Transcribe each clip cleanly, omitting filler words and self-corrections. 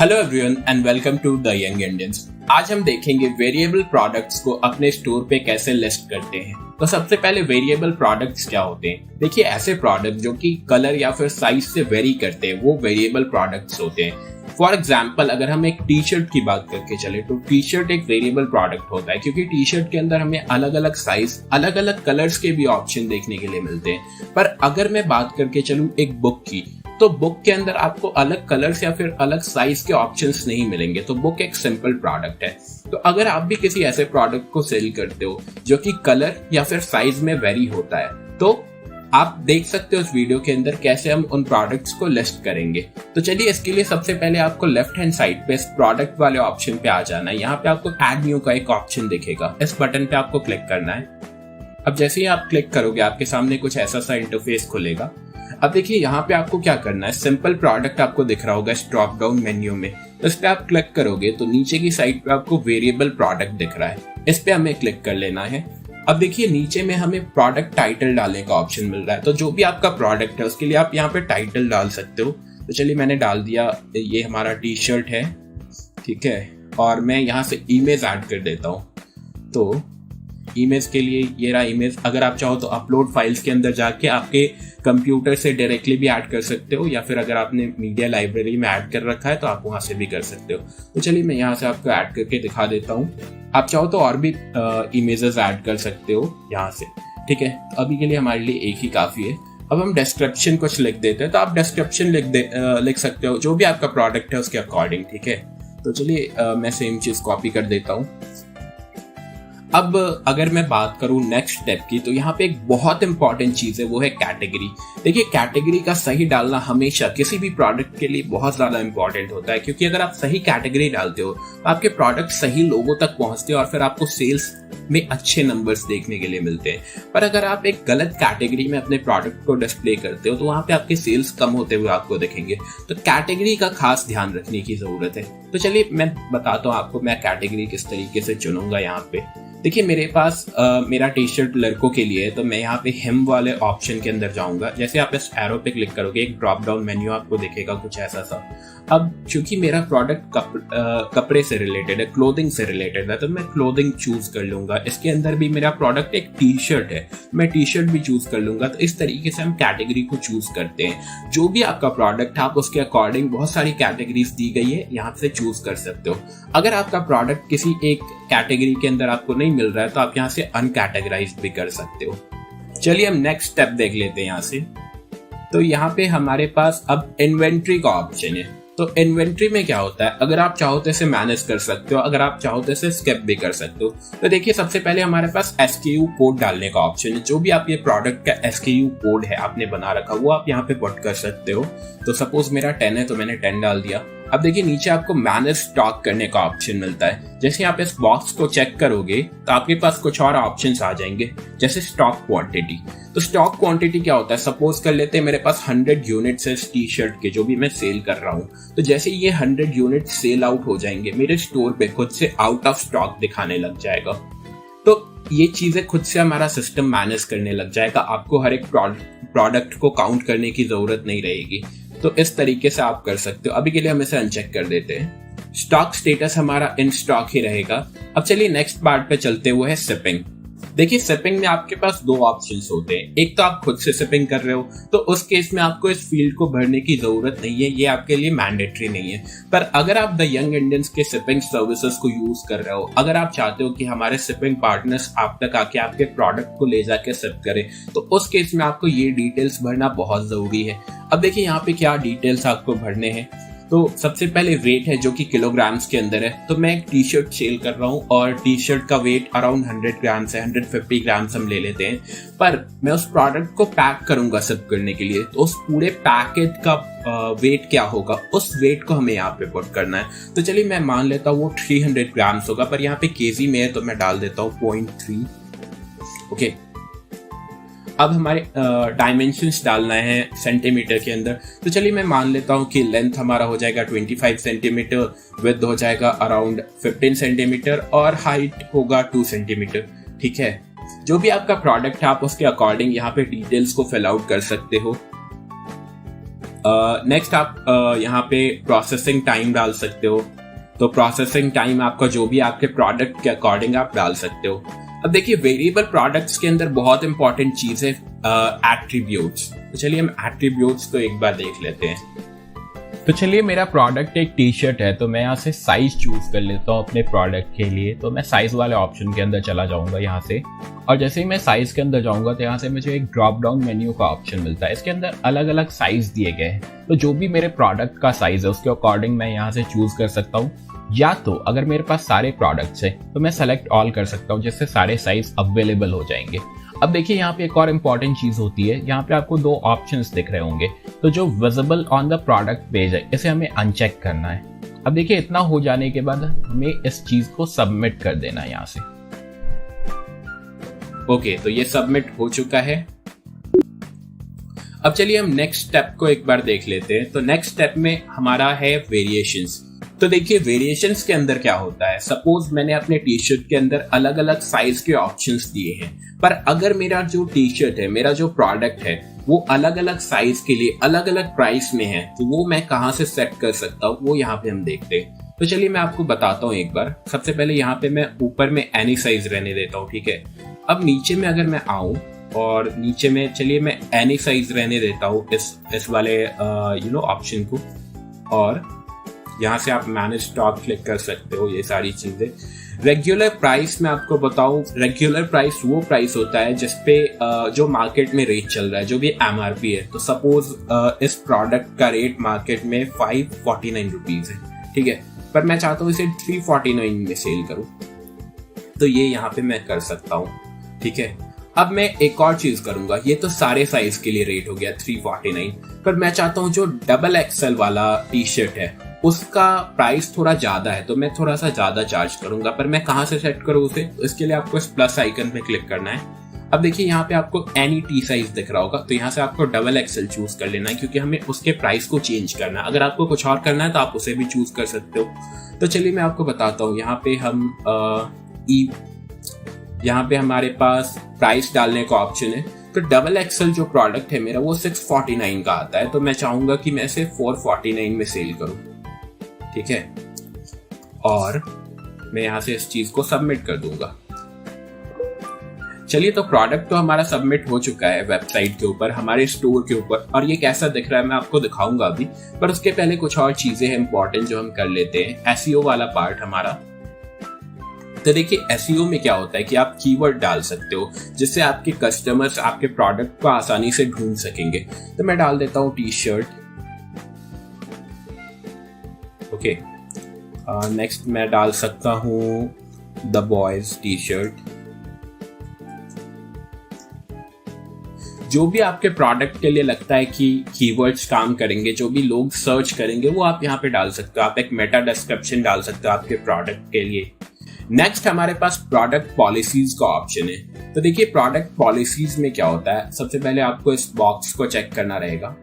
Hello everyone and welcome to the young Indians. आज हम देखेंगे वेरिएबल प्रोडक्ट्स को अपने स्टोर पे कैसे लिस्ट करते हैं। तो सबसे पहले वेरिएबल प्रोडक्ट्स क्या होते हैं। देखिए, ऐसे प्रोडक्ट जो कि कलर या फिर साइज से वेरी करते हैं वो वेरिएबल प्रोडक्ट्स होते हैं। फॉर एग्जाम्पल, अगर हम एक टी शर्ट की बात करके चले तो टी शर्ट एक वेरिएबल प्रोडक्ट होता है, क्योंकि टी शर्ट के अंदर हमें अलग अलग साइज, अलग अलग कलर्स के भी ऑप्शन देखने के लिए मिलते हैं। पर अगर मैं बात करके चलूं एक बुक की, तो बुक के अंदर आपको अलग कलर्स या फिर अलग साइज के ऑप्शंस नहीं मिलेंगे, तो बुक एक सिंपल प्रोडक्ट है। तो अगर आप भी किसी ऐसे प्रोडक्ट को सेल करते हो जो कि कलर या फिर साइज में वेरी होता है, तो आप देख सकते हो इस वीडियो के अंदर कैसे हम उन प्रोडक्ट्स को लिस्ट करेंगे। तो चलिए, इसके लिए सबसे पहले आपको लेफ्ट हैंड साइड पे इस प्रोडक्ट वाले ऑप्शन पे आ जाना है। यहाँ पे आपको ऐड न्यू का एक ऑप्शन दिखेगा, इस बटन पे आपको क्लिक करना है। अब जैसे ही आप क्लिक करोगे आपके सामने कुछ ऐसा सा इंटरफेस खुलेगा। अब देखिए, यहाँ पे आपको क्या करना है, सिंपल प्रोडक्ट आपको दिख रहा होगा इस ड्रॉप डाउन मेन्यू में। इस पे आप क्लिक करोगे तो नीचे की साइड पे आपको वेरिएबल प्रोडक्ट दिख रहा है, इस पे हमें क्लिक कर लेना है। अब देखिए, नीचे में हमें प्रोडक्ट टाइटल डालने का ऑप्शन मिल रहा है, तो जो भी आपका प्रोडक्ट है उसके लिए आप यहाँ पे टाइटल डाल सकते हो। तो चलिए, मैंने डाल दिया, ये हमारा टी शर्ट है, ठीक है। और मैं यहाँ से इमेज ऐड कर देता हूँ। तो इमेज के लिए ये रहा इमेज। अगर आप चाहो तो अपलोड फाइल्स के अंदर जाके आपके कंप्यूटर से डायरेक्टली भी ऐड कर सकते हो, या फिर अगर आपने मीडिया लाइब्रेरी में ऐड कर रखा है तो आप वहां से भी कर सकते हो। तो चलिए, मैं यहाँ से आपको ऐड करके दिखा देता हूँ। आप चाहो तो और भी इमेजेस ऐड कर सकते हो यहाँ से, ठीक है। तो अभी के लिए हमारे लिए एक ही काफी है। अब हम डिस्क्रिप्शन कुछ लिख देते हैं, तो आप डिस्क्रिप्शन लिख सकते हो जो भी आपका प्रोडक्ट है उसके अकॉर्डिंग, ठीक है। तो चलिए, मैं सेम चीज कॉपी कर देता हूँ। अब अगर मैं बात करूं नेक्स्ट स्टेप की, तो यहाँ पे एक बहुत इंपॉर्टेंट चीज है, वो है कैटेगरी। देखिए, कैटेगरी का सही डालना हमेशा किसी भी प्रोडक्ट के लिए बहुत ज्यादा इंपॉर्टेंट होता है, क्योंकि अगर आप सही कैटेगरी डालते हो तो आपके प्रोडक्ट सही लोगों तक पहुंचते हैं और फिर आपको सेल्स में अच्छे नंबर्स देखने के लिए मिलते हैं। पर अगर आप एक गलत कैटेगरी में अपने प्रोडक्ट को डिस्प्ले करते हो तो वहां पे आपके सेल्स कम होते हुए आपको दिखेंगे। तो कैटेगरी का खास ध्यान रखने की जरूरत है। तो चलिए, मैं बताता हूँ आपको मैं कैटेगरी किस तरीके से चुनूंगा। यहाँ पे देखिए, मेरे पास मेरा टी शर्ट लड़कों के लिए है, तो मैं यहाँ पे हिम वाले ऑप्शन के अंदर जाऊंगा। जैसे आप इस एरो पे क्लिक करोगे, एक ड्रॉप डाउन मेन्यू आपको दिखेगा कुछ ऐसा सा। अब चूंकि मेरा प्रोडक्ट कपड़े से रिलेटेड है, क्लोथिंग से रिलेटेड है, तो मैं क्लोथिंग चूज कर लूंगा। इसके अंदर भी मेरा प्रोडक्ट एक टी शर्ट है, मैं टी शर्ट भी चूज कर लूंगा। तो इस तरीके से हम कैटेगरी को चूज करते हैं। जो भी आपका प्रोडक्ट है, आप उसके अकॉर्डिंग बहुत सारी कैटेगरीज दी गई है, यहाँ से चूज कर सकते हो। अगर आपका प्रोडक्ट किसी एक कैटेगरी के अंदर आपको नहीं मिल रहा है तो आप यहाँ से अनकैटेगराइज भी कर सकते हो। चलिए, हम नेक्स्ट स्टेप देख लेते हैं यहाँ से। तो यहाँ पे हमारे पास अब इन्वेंट्री का ऑप्शन है। तो इन्वेंट्री में क्या होता है, अगर आप चाहो तो इसे मैनेज कर सकते हो, अगर आप चाहो तो इसे स्किप भी कर सकते हो। तो देखिए, सबसे पहले हमारे पास SKU कोड डालने का ऑप्शन है। जो भी आप ये प्रोडक्ट का SKU कोड है आपने बना रखा, वो आप यहाँ पे पुट कर सकते हो। तो सपोज मेरा 10 है तो मैंने 10 डाल दिया। अब देखिए, नीचे आपको मैनेज स्टॉक करने का ऑप्शन मिलता है। जैसे आप इस बॉक्स को चेक करोगे तो आपके पास कुछ और ऑप्शंस आ जाएंगे, जैसे स्टॉक क्वांटिटी। तो स्टॉक क्वांटिटी क्या होता है, सपोज कर लेते हैं मेरे पास 100 यूनिट्स है इस टी शर्ट के, जो भी मैं सेल कर रहा हूँ। तो जैसे ये 100 यूनिट सेल आउट हो जाएंगे, मेरे स्टोर पे खुद से आउट ऑफ स्टॉक दिखाने लग जाएगा। तो ये चीजें खुद से हमारा सिस्टम मैनेज करने लग जाएगा। आपको हर एक प्रोडक्ट को काउंट करने की जरूरत नहीं रहेगी। तो इस तरीके से आप कर सकते हो। अभी के लिए हम इसे अनचेक कर देते हैं। स्टॉक स्टेटस हमारा इन स्टॉक ही रहेगा। अब चलिए, नेक्स्ट पार्ट पे चलते हुए है शिपिंग। देखिए, शिपिंग में आपके पास दो ऑप्शंस होते हैं। एक तो आप खुद से शिपिंग कर रहे हो, तो उस केस में आपको इस फील्ड को भरने की जरूरत नहीं है, ये आपके लिए मैंडेटरी नहीं है। पर अगर आप द यंग इंडियंस के शिपिंग सर्विसेज को यूज कर रहे हो, अगर आप चाहते हो कि हमारे शिपिंग पार्टनर्स आप तक आके आपके प्रोडक्ट को ले जाके शिप करें, तो उस केस में आपको ये डिटेल्स भरना बहुत जरूरी है। अब देखिए, यहाँ पे क्या डिटेल्स आपको भरने हैं। तो सबसे पहले वेट है, जो कि किलोग्राम्स के अंदर है। तो मैं एक टी शर्ट सेल कर रहा हूँ और टी शर्ट का वेट अराउंड 100 ग्राम्स है, 150 ग्राम्स हम ले लेते हैं। पर मैं उस प्रोडक्ट को पैक करूंगा शिप करने के लिए, तो उस पूरे पैकेट का वेट क्या होगा, उस वेट को हमें यहाँ पे पुट करना है। तो चलिए, मैं मान लेता हूँ वो 300 ग्राम्स होगा, पर यहाँ पे केजी में है तो मैं डाल देता हूँ 0.3। ओके, अब हमारे डायमेंशंस डालना है सेंटीमीटर के अंदर। तो चलिए, मैं मान लेता हूँ कि लेंथ हमारा हो जाएगा 25 सेंटीमीटर, विड्थ हो जाएगा अराउंड 15 सेंटीमीटर और हाइट होगा 2 सेंटीमीटर, ठीक है। जो भी आपका प्रोडक्ट है आप उसके अकॉर्डिंग यहाँ पे डिटेल्स को फिल आउट कर सकते हो। नेक्स्ट आप यहाँ पे प्रोसेसिंग टाइम डाल सकते हो। तो प्रोसेसिंग टाइम आपका जो भी आपके प्रोडक्ट के अकॉर्डिंग आप डाल सकते हो। अब देखिए वेरिएबल प्रोडक्ट्स के अंदर बहुत इंपॉर्टेंट चीज है एट्रीब्यूट्स। तो चलिए हम एट्रीब्यूट्स को एक बार देख लेते हैं। तो चलिए मेरा प्रोडक्ट एक टी शर्ट है, तो मैं यहाँ से साइज चूज कर लेता हूँ अपने प्रोडक्ट के लिए। तो मैं साइज वाले ऑप्शन के अंदर चला जाऊंगा यहाँ से, और जैसे ही मैं साइज के अंदर जाऊंगा तो यहाँ से मुझे एक ड्रॉप डाउन मेन्यू का ऑप्शन मिलता है। इसके अंदर अलग अलग साइज दिए गए हैं, तो जो भी मेरे प्रोडक्ट का साइज है उसके अकॉर्डिंग मैं यहाँ से चूज कर सकता हूँ। या तो अगर मेरे पास सारे प्रोडक्ट्स है तो मैं सेलेक्ट ऑल कर सकता हूँ, जिससे सारे साइज अवेलेबल हो जाएंगे। अब देखिए यहाँ पे एक और इम्पॉर्टेंट चीज होती है, यहाँ पे आपको दो ऑप्शंस दिख रहे होंगे। तो जो visible on the product page है इसे हमें अनचेक करना है। अब देखिए इतना हो जाने के बाद हमें इस चीज को सबमिट कर देना है यहाँ से। ओके, तो ये सबमिट हो चुका है। अब चलिए हम नेक्स्ट स्टेप को एक बार देख लेते हैं। तो नेक्स्ट स्टेप में हमारा है वेरिएशंस। तो देखिए वेरिएशंस के अंदर क्या होता है, सपोज मैंने अपने टी शर्ट के अंदर अलग अलग साइज के ऑप्शंस दिए हैं, पर अगर मेरा जो टी शर्ट है, मेरा जो प्रोडक्ट है वो अलग अलग साइज के लिए अलग अलग प्राइस में है, तो वो मैं कहाँ से सेट कर सकता हूँ, वो यहाँ पे हम देखते हैं। तो चलिए मैं आपको बताता हूँ एक बार। सबसे पहले यहाँ पे मैं ऊपर में एनी साइज रहने देता हूँ, ठीक है। अब नीचे में अगर मैं आऊं और नीचे में चलिए मैं एनी साइज रहने देता हूँ इस वाले ऑप्शन को, और यहाँ से आप मैनेज स्टॉक क्लिक कर सकते हो। ये सारी चीजें रेगुलर प्राइस में आपको बताऊं, रेगुलर प्राइस वो प्राइस होता है जिसपे जो मार्केट में रेट चल रहा है, जो भी एमआरपी है। तो सपोज इस प्रोडक्ट का रेट मार्केट में 549 रुपीज है, ठीक है, पर मैं चाहता हूँ इसे 349 में सेल करूं, तो ये यहाँ पे मैं कर सकता हूँ, ठीक है। अब मैं एक और चीज करूंगा, ये तो सारे साइज के लिए रेट हो गया 349, पर मैं चाहता हूँ जो डबल एक्सएल वाला टी शर्ट है उसका प्राइस थोड़ा ज्यादा है, तो मैं थोड़ा सा ज्यादा चार्ज करूंगा। पर मैं कहाँ से सेट करूँ उसे, तो इसके लिए आपको इस प्लस आइकन पे क्लिक करना है। अब देखिए यहाँ पे आपको एनी टी साइज दिख रहा होगा, तो यहाँ से आपको डबल एक्सएल चूज कर लेना है, क्योंकि हमें उसके प्राइस को चेंज करना है। अगर आपको कुछ और करना है तो आप उसे भी चूज कर सकते हो। तो चलिए मैं आपको बताता हूँ। यहाँ पे हमारे पास प्राइस डालने का ऑप्शन है। तो डबल एक्सएल जो प्रोडक्ट है मेरा वो 649 का आता है, तो मैं चाहूंगा कि मैं इसे 449 में सेल करूं, ठीक है, और मैं यहां से इस चीज को सबमिट कर दूंगा। चलिए, तो प्रोडक्ट तो हमारा सबमिट हो चुका है वेबसाइट के ऊपर, हमारे स्टोर के ऊपर, और ये कैसा दिख रहा है मैं आपको दिखाऊंगा अभी। पर उसके पहले कुछ और चीजें हैं इंपॉर्टेंट जो हम कर लेते हैं। एसईओ वाला पार्ट हमारा। तो देखिए एसईओ में क्या होता है कि आप कीवर्ड डाल सकते हो जिससे आपके कस्टमर्स आपके प्रोडक्ट को आसानी से ढूंढ सकेंगे। तो मैं डाल देता हूं टी शर्ट, ओके। नेक्स्ट मैं डाल सकता हूं द बॉयज टी शर्ट। जो भी आपके प्रोडक्ट के लिए लगता है कि कीवर्ड्स काम करेंगे, जो भी लोग सर्च करेंगे, वो आप यहाँ पे डाल सकते हो। आप एक मेटा डिस्क्रिप्शन डाल सकते हो आपके प्रोडक्ट के लिए। नेक्स्ट हमारे पास प्रोडक्ट पॉलिसीज का ऑप्शन है। तो देखिए प्रोडक्ट पॉलिसीज में क्या होता है, सबसे पहले आपको इस बॉक्स को चेक करना रहेगा।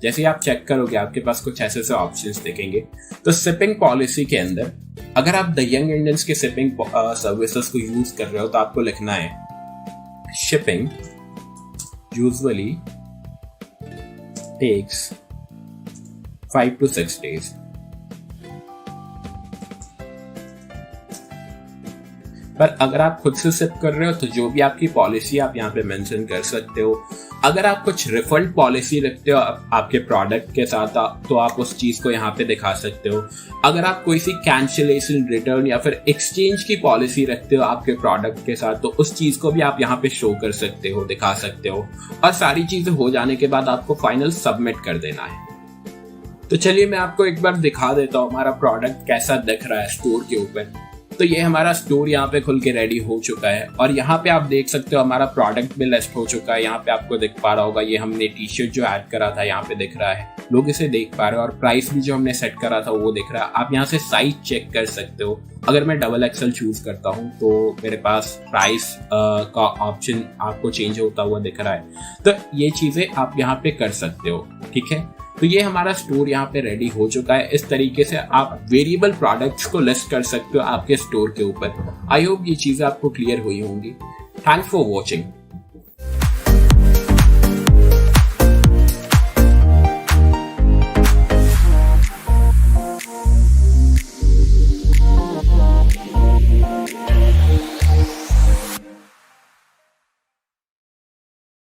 जैसे ही आप चेक करोगे आपके पास कुछ ऐसे ऑप्शंस दिखेंगे। तो शिपिंग पॉलिसी के अंदर अगर आप द यंग इंडियंस के शिपिंग सर्विसेज को यूज कर रहे हो तो आपको लिखना है shipping usually takes 5 to 6 days। पर अगर आप खुद से शिप कर रहे हो तो जो भी आपकी पॉलिसी आप यहाँ पे मेंशन कर सकते हो। अगर आप कुछ रिफंड पॉलिसी रखते हो आपके प्रोडक्ट के साथ तो आप उस चीज को यहाँ पे दिखा सकते हो। अगर आप कोई सी कैंसिलेशन, रिटर्न या फिर एक्सचेंज की पॉलिसी रखते हो आपके प्रोडक्ट के साथ तो उस चीज को भी आप यहाँ पे शो कर सकते हो, दिखा सकते हो। और सारी चीजें हो जाने के बाद आपको फाइनल सबमिट कर देना है। तो चलिए मैं आपको एक बार दिखा देता हूँ हमारा प्रोडक्ट कैसा दिख रहा है स्टोर के ऊपर। तो ये हमारा स्टोर यहाँ पे खुल के रेडी हो चुका है और यहाँ पे आप देख सकते हो हमारा प्रोडक्ट भी लिस्ट हो चुका है। यहाँ पे आपको दिख पा रहा होगा ये हमने टी शर्ट जो ऐड करा था यहाँ पे दिख रहा है, लोग इसे देख पा रहे हो, और प्राइस भी जो हमने सेट करा था वो दिख रहा है। आप यहाँ से साइज चेक कर सकते हो। अगर मैं डबल एक्सएल चूज करता हूँ तो मेरे पास प्राइस का ऑप्शन आपको चेंज होता हुआ दिख रहा है। तो ये चीजें आप यहाँ पे कर सकते हो, ठीक है। तो ये हमारा स्टोर यहाँ पे रेडी हो चुका है। इस तरीके से आप वेरिएबल प्रोडक्ट्स को लिस्ट कर सकते हो आपके स्टोर के ऊपर। आई होप ये चीजें आपको क्लियर हुई होंगी। Thanks for watching.